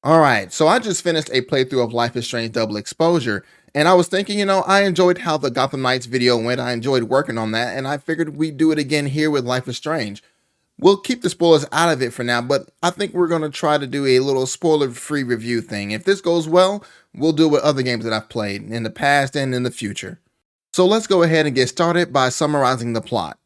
Alright, so I just finished a playthrough of Life is Strange Double Exposure, and I was thinking, I enjoyed how the Gotham Knights video went, I enjoyed working on that, and I figured we'd do it again here with Life is Strange. We'll keep the spoilers out of it for now, but I think we're going to try to do a little spoiler-free review thing. If this goes well, we'll do it with other games that I've played, in the past and in the future. So let's go ahead and get started by summarizing the plot.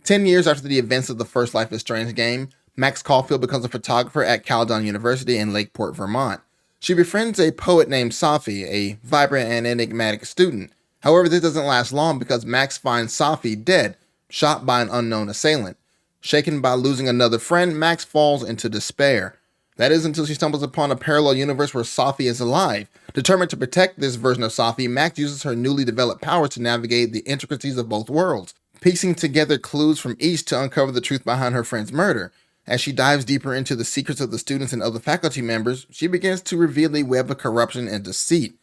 10 years after the events of the first Life is Strange game, Max Caulfield becomes a photographer at Caledon University in Lakeport, Vermont. She befriends a poet named Safi, a vibrant and enigmatic student. However, this doesn't last long because Max finds Safi dead, shot by an unknown assailant. Shaken by losing another friend, Max falls into despair. That is until she stumbles upon a parallel universe where Safi is alive. Determined to protect this version of Safi, Max uses her newly developed powers to navigate the intricacies of both worlds, piecing together clues from each to uncover the truth behind her friend's murder. As she dives deeper into the secrets of the students and other faculty members, she begins to reveal a web of corruption and deceit.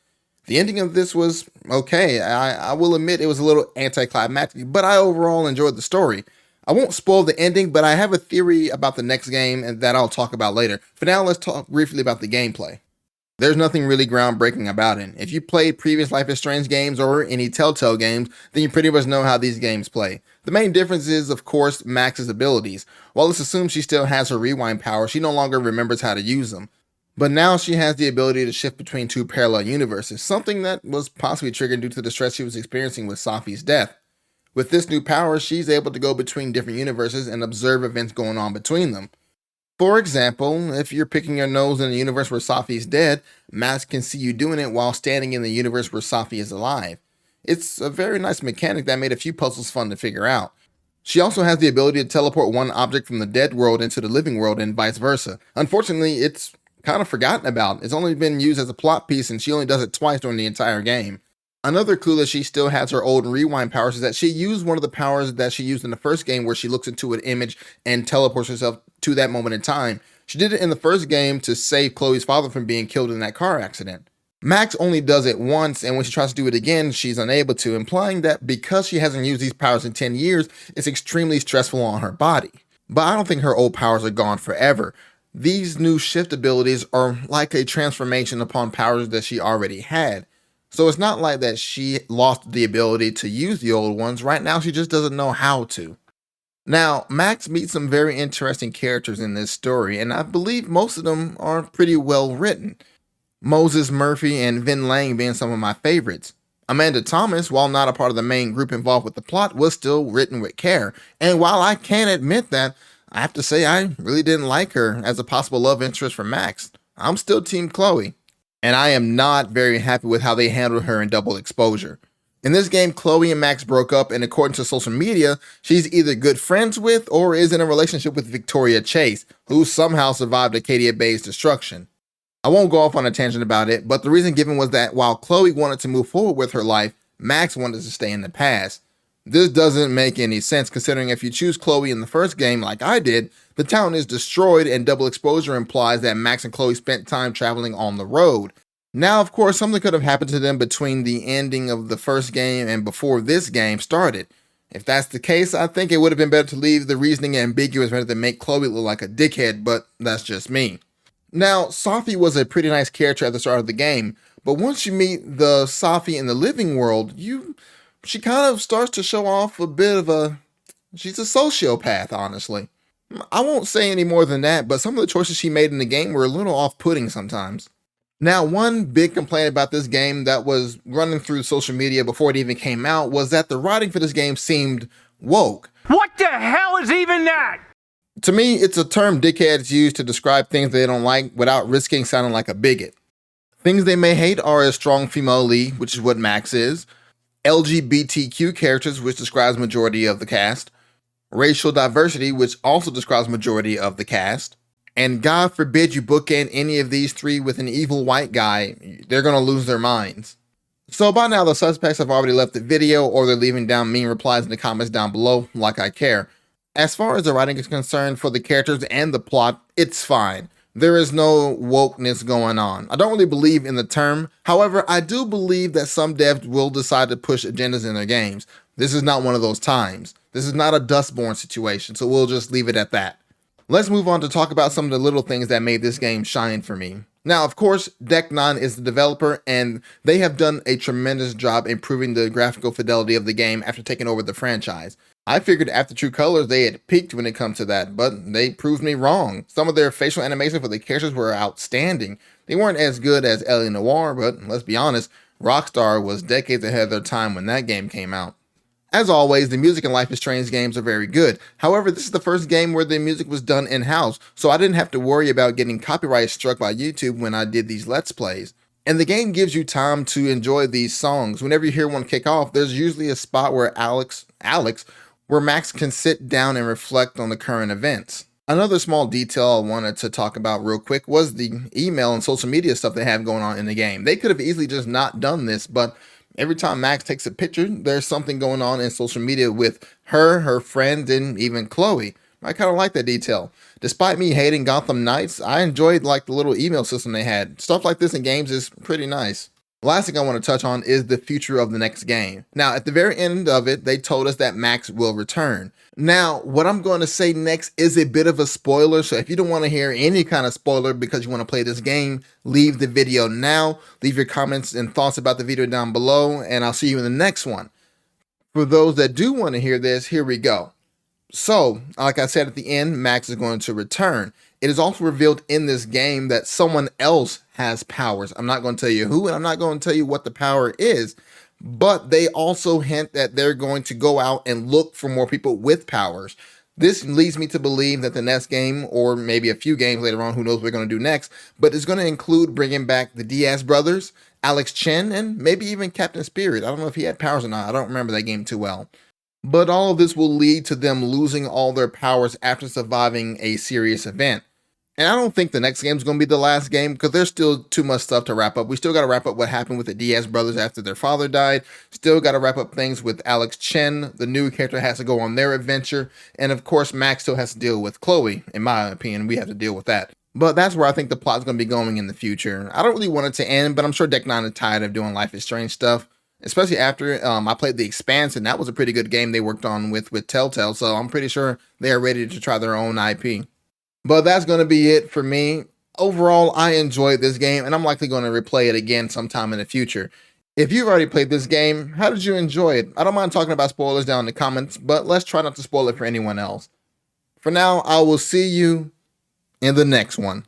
The ending of this was okay. I will admit it was a little anticlimactic, but I overall enjoyed the story. I won't spoil the ending, but I have a theory about the next game and that I'll talk about later. For now, let's talk briefly about the gameplay. There's nothing really groundbreaking about it. If you played previous Life is Strange games or any Telltale games, then you pretty much know how these games play. The main difference is, of course, Max's abilities. While it's assumed she still has her rewind power, she no longer remembers how to use them. But now she has the ability to shift between two parallel universes, something that was possibly triggered due to the stress she was experiencing with Safi's death. With this new power, she's able to go between different universes and observe events going on between them. For example, if you're picking your nose in a universe where Safi is dead, Max can see you doing it while standing in the universe where Safi is alive. It's a very nice mechanic that made a few puzzles fun to figure out. She also has the ability to teleport one object from the dead world into the living world and vice versa. Unfortunately, it's kind of forgotten about. It's only been used as a plot piece and she only does it twice during the entire game. Another clue that she still has her old rewind powers is that she used one of the powers that she used in the first game where she looks into an image and teleports herself to that moment in time. She did it in the first game to save Chloe's father from being killed in that car accident. Max only does it once, and when she tries to do it again, she's unable to, implying that because she hasn't used these powers in 10 years, it's extremely stressful on her body. But I don't think her old powers are gone forever. These new shift abilities are like a transformation upon powers that she already had. So it's not like that she lost the ability to use the old ones. Right now, she just doesn't know how to. Now, Max meets some very interesting characters in this story, and I believe most of them are pretty well written. Moses Murphy and Vin Lang being some of my favorites. Amanda Thomas, while not a part of the main group involved with the plot, was still written with care. And while I can admit that, I have to say I really didn't like her as a possible love interest for Max. I'm still Team Chloe. And I am not very happy with how they handled her in Double Exposure. In this game, Chloe and Max broke up, and according to social media, she's either good friends with or is in a relationship with Victoria Chase, who somehow survived Acadia Bay's destruction. I won't go off on a tangent about it, but the reason given was that while Chloe wanted to move forward with her life, Max wanted to stay in the past. This doesn't make any sense considering if you choose Chloe in the first game like I did, the town is destroyed and Double Exposure implies that Max and Chloe spent time traveling on the road. Now, of course, something could have happened to them between the ending of the first game and before this game started. If that's the case, I think it would have been better to leave the reasoning ambiguous rather than make Chloe look like a dickhead, but that's just me. Now, Safi was a pretty nice character at the start of the game, but once you meet the Safi in the living world, she kind of starts to show off a bit of she's a sociopath, honestly. I won't say any more than that, but some of the choices she made in the game were a little off-putting sometimes. Now, one big complaint about this game that was running through social media before it even came out was that the writing for this game seemed woke. What the hell is even that? To me, it's a term dickheads use to describe things they don't like without risking sounding like a bigot. Things they may hate are a strong female lead, which is what Max is, LGBTQ characters, which describes majority of the cast, racial diversity, which also describes majority of the cast, and God forbid you bookend any of these three with an evil white guy, they're gonna lose their minds. So by now the suspects have already left the video or they're leaving down mean replies in the comments down below, like I care. As far as the writing is concerned for the characters and the plot, it's fine. There is no wokeness going on. I don't really believe in the term. However, I do believe that some devs will decide to push agendas in their games. This is not one of those times. This is not a Dustborn situation, so we'll just leave it at that. Let's move on to talk about some of the little things that made this game shine for me. Now, of course, Deck 9 is the developer, and they have done a tremendous job improving the graphical fidelity of the game after taking over the franchise. I figured after True Colors they had peaked when it comes to that, but they proved me wrong. Some of their facial animations for the characters were outstanding. They weren't as good as L.A. Noire, but let's be honest, Rockstar was decades ahead of their time when that game came out. As always, the music in Life is Strange games are very good. However, this is the first game where the music was done in-house, so I didn't have to worry about getting copyright struck by YouTube when I did these Let's Plays. And the game gives you time to enjoy these songs. Whenever you hear one kick off, there's usually a spot where where Max can sit down and reflect on the current events. Another small detail I wanted to talk about real quick was the email and social media stuff they have going on in the game. They could have easily just not done this, but every time Max takes a picture, there's something going on in social media with her, her friend, and even Chloe. I kind of like that detail. Despite me hating Gotham Knights, I enjoyed like the little email system they had. Stuff like this in games is pretty nice. Last thing I want to touch on is the future of the next game. Now, at the very end of it, they told us that Max will return. Now, what I'm going to say next is a bit of a spoiler, so if you don't want to hear any kind of spoiler because you want to play this game, leave the video now. Leave your comments and thoughts about the video down below, and I'll see you in the next one. For those that do want to hear this, here we go. So, like I said at the end, Max is going to return. It is also revealed in this game that someone else has powers. I'm not going to tell you who, and I'm not going to tell you what the power is, but they also hint that they're going to go out and look for more people with powers. This leads me to believe that the next game, or maybe a few games later on, who knows what we're going to do next, but it's going to include bringing back the Diaz brothers, Alex Chen, and maybe even Captain Spirit. I don't know if he had powers or not. I don't remember that game too well. But all of this will lead to them losing all their powers after surviving a serious event. And I don't think the next game is going to be the last game because there's still too much stuff to wrap up. We still got to wrap up what happened with the Diaz brothers after their father died. Still got to wrap up things with Alex Chen. The new character has to go on their adventure. And of course, Max still has to deal with Chloe. In my opinion, we have to deal with that. But that's where I think the plot's going to be going in the future. I don't really want it to end, but I'm sure Deck 9 is tired of doing Life is Strange stuff. Especially after I played The Expanse, and that was a pretty good game they worked on with Telltale. So I'm pretty sure they are ready to try their own IP. But that's going to be it for me. Overall, I enjoyed this game, and I'm likely going to replay it again sometime in the future. If you've already played this game, how did you enjoy it? I don't mind talking about spoilers down in the comments, but let's try not to spoil it for anyone else. For now, I will see you in the next one.